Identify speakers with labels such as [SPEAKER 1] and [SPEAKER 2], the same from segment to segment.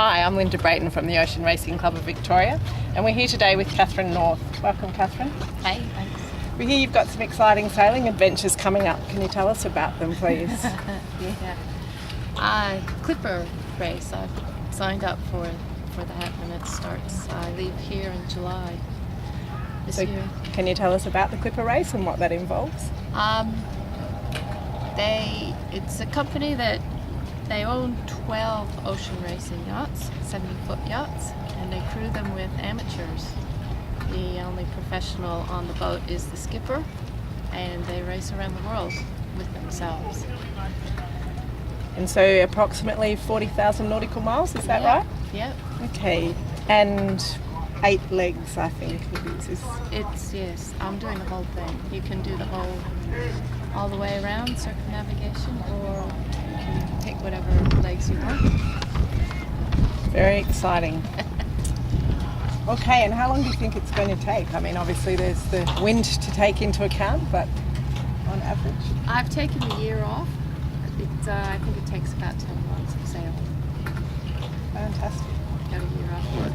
[SPEAKER 1] Hi, I'm Lynda Brayton from the Ocean Racing Club of Victoria, and we're here today with Catherine North. Welcome, Catherine.
[SPEAKER 2] Hey, thanks.
[SPEAKER 1] We hear you've got some exciting sailing adventures coming up. Can you tell us about them, please?
[SPEAKER 2] Yeah. Clipper race. I've signed up for that when it starts. I leave here in July this year.
[SPEAKER 1] Can you tell us about the Clipper race and what that involves?
[SPEAKER 2] It's a company that they own 12 ocean racing yachts, 70-foot yachts, and they crew them with amateurs. The only professional on the boat is the skipper, and they race around the world with themselves.
[SPEAKER 1] And so approximately 40,000 nautical miles, is that right?
[SPEAKER 2] Yeah.
[SPEAKER 1] Okay, and 8 legs, I think it is.
[SPEAKER 2] Yes, I'm doing the whole thing. You can do the whole, all the way around, circumnavigation, or you can pick whatever legs you want.
[SPEAKER 1] Very exciting. Okay, and how long do you think it's going to take? I mean, obviously there's the wind to take into account, but on average?
[SPEAKER 2] I've taken a year off. I think it takes about 10 months of sailing.
[SPEAKER 1] Fantastic.
[SPEAKER 2] Got a year off work.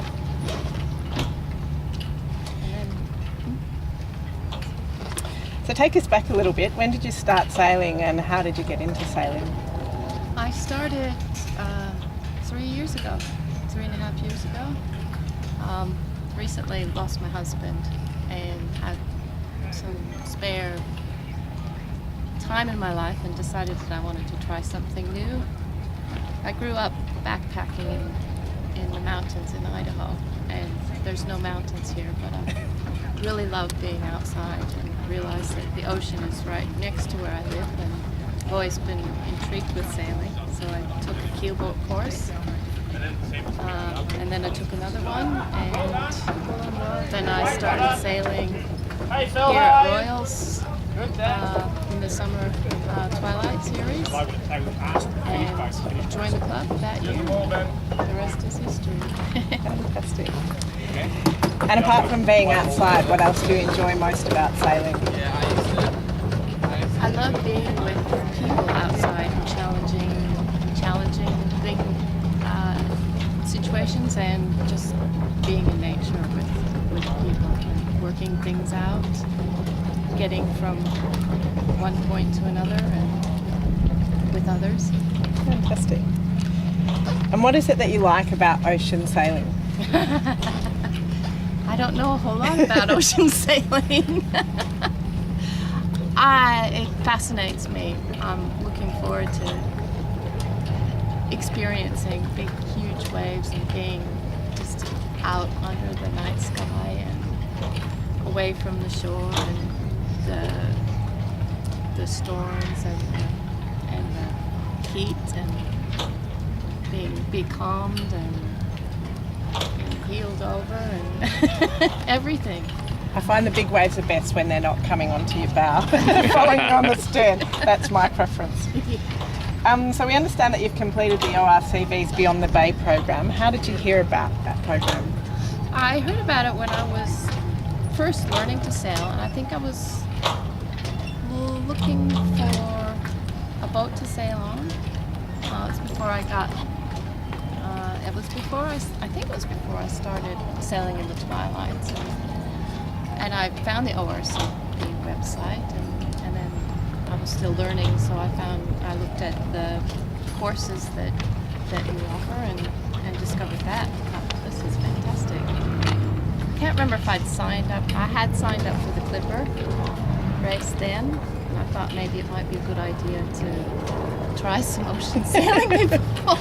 [SPEAKER 1] So take us back a little bit. When did you start sailing and how did you get into sailing?
[SPEAKER 2] I started 3 years ago, 3.5 years ago. Recently lost my husband and had some spare time in my life and decided that I wanted to try something new. I grew up backpacking in the mountains in Idaho, and there's no mountains here, but I really love being outside and realized that the ocean is right next to where I live, and I've always been intrigued with sailing, so I took a keelboat course, and then I took another one, and then I started sailing here at Royals in the summer Twilight series, and joined the club that year. The rest is history.
[SPEAKER 1] Fantastic. And apart from being outside, what else do you enjoy most about sailing?
[SPEAKER 2] I love being with people outside and challenging big situations, and just being in nature with people and working things out, getting from one point to another and with others.
[SPEAKER 1] Fantastic. And what is it that you like about ocean sailing?
[SPEAKER 2] I don't know a whole lot about ocean sailing. It fascinates me. I'm looking forward to experiencing big, huge waves and being just out under the night sky and away from the shore and the storms and the heat, and be calmed and heeled over and everything.
[SPEAKER 1] I find the big waves are best when they're not coming onto your bow, following you on the stern. That's my preference. So we understand that you've completed the ORCV's Beyond the Bay program. How did you hear about that program?
[SPEAKER 2] I heard about it when I was first learning to sail, and I think I was looking for a boat to sail on. It's before I got. I think it was before I started sailing in the twilights, and I found the ORCV website, and then I was still learning, so I looked at the courses that you offer and discovered that. I thought, this is fantastic. I can't remember if I'd signed up. I had signed up for the Clipper race then, and I thought maybe it might be a good idea to try some ocean sailing before.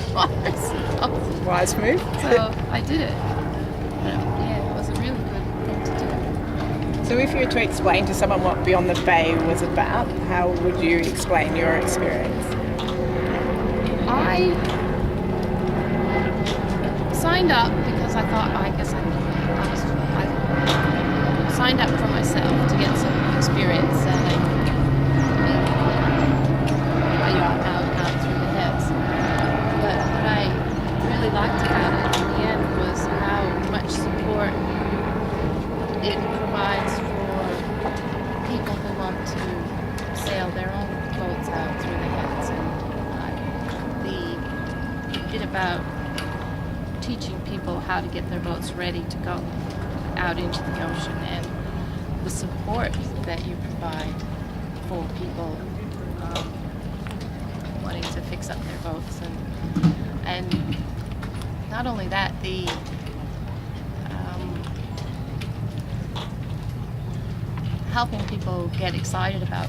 [SPEAKER 1] Wise move.
[SPEAKER 2] So I did it. Yeah, it was a really good thing to do.
[SPEAKER 1] So if you were to explain to someone what Beyond the Bay was about, how would you explain your experience?
[SPEAKER 2] I signed up because I thought, I signed up for myself to get some experience sailing out through the heads. But what I really liked about it in the end was how much support it provides for people who want to sail their own boats out through the heads. And we did about teaching people how to get their boats ready to go out into the ocean, and the support that you provide for people wanting to fix up their boats, and not only that, the helping people get excited about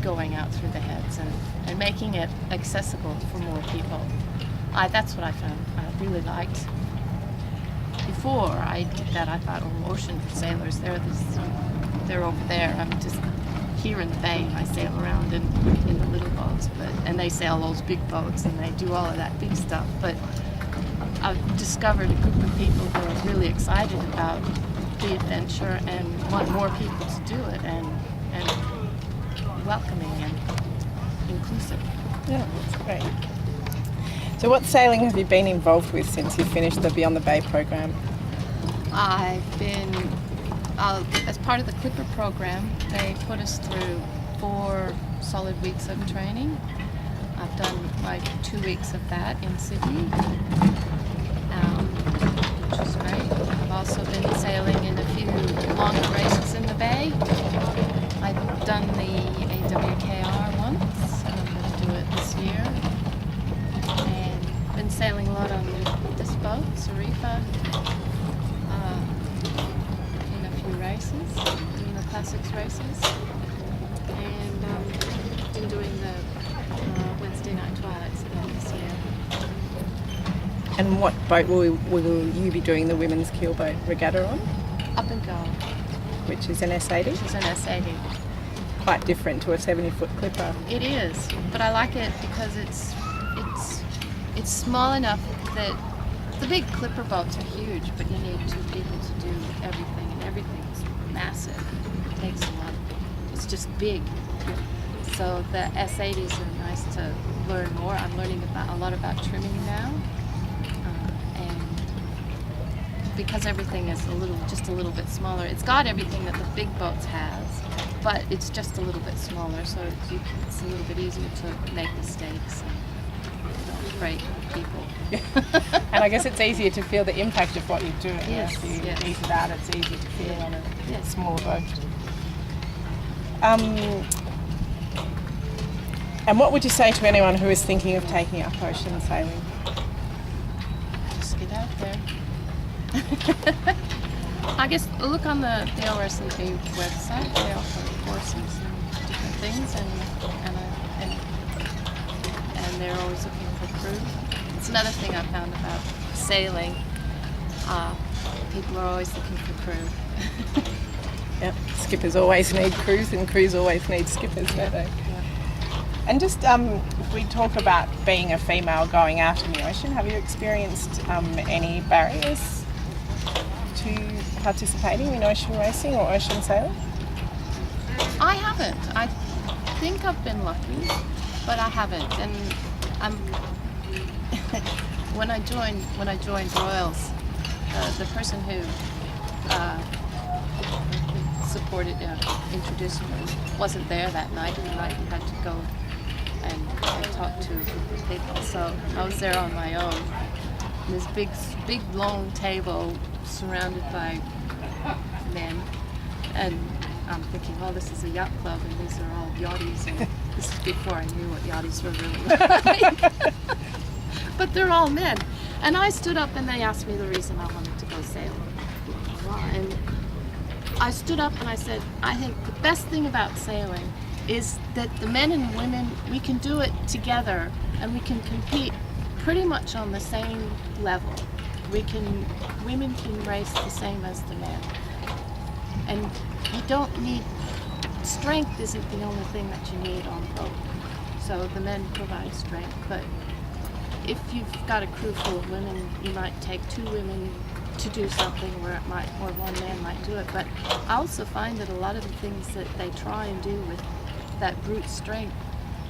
[SPEAKER 2] going out through the heads and making it accessible for more people. That's what I found I really liked. Before I did that, I thought, oh, ocean sailors, they're over there. I'm just here in the bay, and I sail around in the little boats, and they sail those big boats, and they do all of that big stuff. But I've discovered a group of people who are really excited about the adventure and want more people to do it, and welcoming and inclusive.
[SPEAKER 1] Yeah, that's great. So what sailing have you been involved with since you finished the Beyond the Bay program?
[SPEAKER 2] I've been, as part of the Clipper program, they put us through 4 solid weeks of training. I've done like 2 weeks of that in Sydney, which is great. I've also been sailing in a few longer races in the bay. I've done the AWKR once, and I'm going to do it this year. And been sailing a lot on this boat, Sarifa, in a few races, doing the classics races, and been doing the Wednesday night twilights again this year.
[SPEAKER 1] And what boat will you be doing the women's keelboat regatta on?
[SPEAKER 2] Up and Go,
[SPEAKER 1] Which is an S80?
[SPEAKER 2] which is an S80.
[SPEAKER 1] Quite different to a 70-foot clipper.
[SPEAKER 2] It is, but I like it because it's small enough that the big clipper boats are huge, but you need 2 people to do everything, and everything's massive. It takes a lot. It's just big. So the S80s are nice to learn more. I'm learning a lot about trimming now, and because everything is just a little bit smaller. It's got everything that the big boats has, but it's just a little bit smaller, so it's a little bit easier to make mistakes and break people.
[SPEAKER 1] And I guess it's easier to feel the impact of what you're doing.
[SPEAKER 2] Yes,
[SPEAKER 1] If you
[SPEAKER 2] yes.
[SPEAKER 1] ease it out, it's easier to feel on a
[SPEAKER 2] Yes.
[SPEAKER 1] smaller boat. And what would you say to anyone who is thinking of taking up ocean sailing?
[SPEAKER 2] Just get out there. I guess look on the ORCV website. They offer courses and different things, and they're always looking for crew. It's another thing I found about sailing. People are always looking for crew.
[SPEAKER 1] Yep. Skippers always need crews, and crews always need skippers, don't they? And just if we talk about being a female going out in the ocean, have you experienced any barriers to participating in ocean racing or ocean sailing?
[SPEAKER 2] I haven't. I think I've been lucky, but I haven't. And when I joined Royals, the person who supported, introduced me, wasn't there that night, and I had to go and talk to people. So I was there on my own. And this big long table surrounded by men, and I'm thinking, oh, this is a yacht club, and these are all yachties, and this is before I knew what yachties were really like. But they're all men. And I stood up, and they asked me the reason I wanted to go sailing. And I stood up and I said, I think the best thing about sailing is that the men and women, we can do it together, and we can compete pretty much on the same level. Women can race the same as the men. And you don't need, strength isn't the only thing that you need on a boat. So the men provide strength, but if you've got a crew full of women, you might take 2 women to do something where one man might do it. But I also find that a lot of the things that they try and do with that brute strength,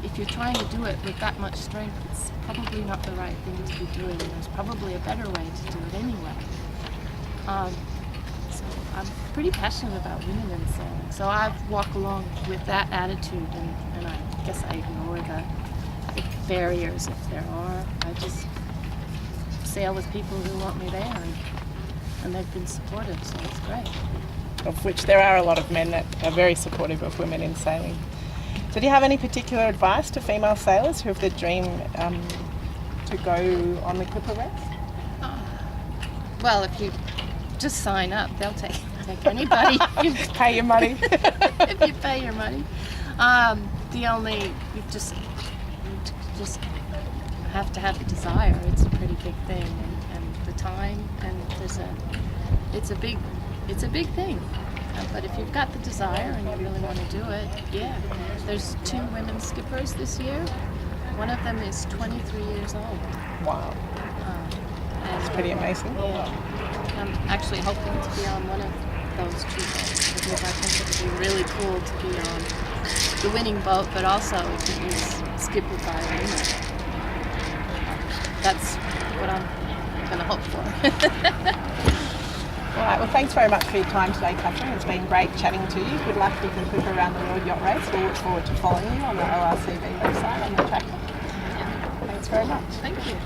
[SPEAKER 2] if you're trying to do it with that much strength, it's probably not the right thing to be doing, and there's probably a better way to do it anyway. So I'm pretty passionate about women in sailing, so I walk along with that attitude, and I guess I ignore the barriers if there are. I just sail with people who want me there, and they've been supportive, so it's great.
[SPEAKER 1] Of which there are a lot of men that are very supportive of women in sailing. So do you have any particular advice to female sailors who have the dream to go on the Clipper Race?
[SPEAKER 2] Well, if you just sign up, they'll take anybody.
[SPEAKER 1] Pay your money.
[SPEAKER 2] If you pay your money. You just have to have the desire. It's a pretty big thing, and the time, and it's a big thing. But if you've got the desire and you really want to do it, yeah. There's 2 women skippers this year. One of them is 23 years old.
[SPEAKER 1] Wow. That's pretty amazing.
[SPEAKER 2] Yeah. I'm actually hoping to be on one of those 2 boats, because I think it would be really cool to be on the winning boat, but also to be skippered by a woman. That's what I'm going to hope for.
[SPEAKER 1] All right, well, thanks very much for your time today, Catherine. It's been great chatting to you. Good luck with the Clipper Around the World Yacht Race. We'll look forward to following you on the ORCV website on the tracker. Thanks very much.
[SPEAKER 2] Thank you.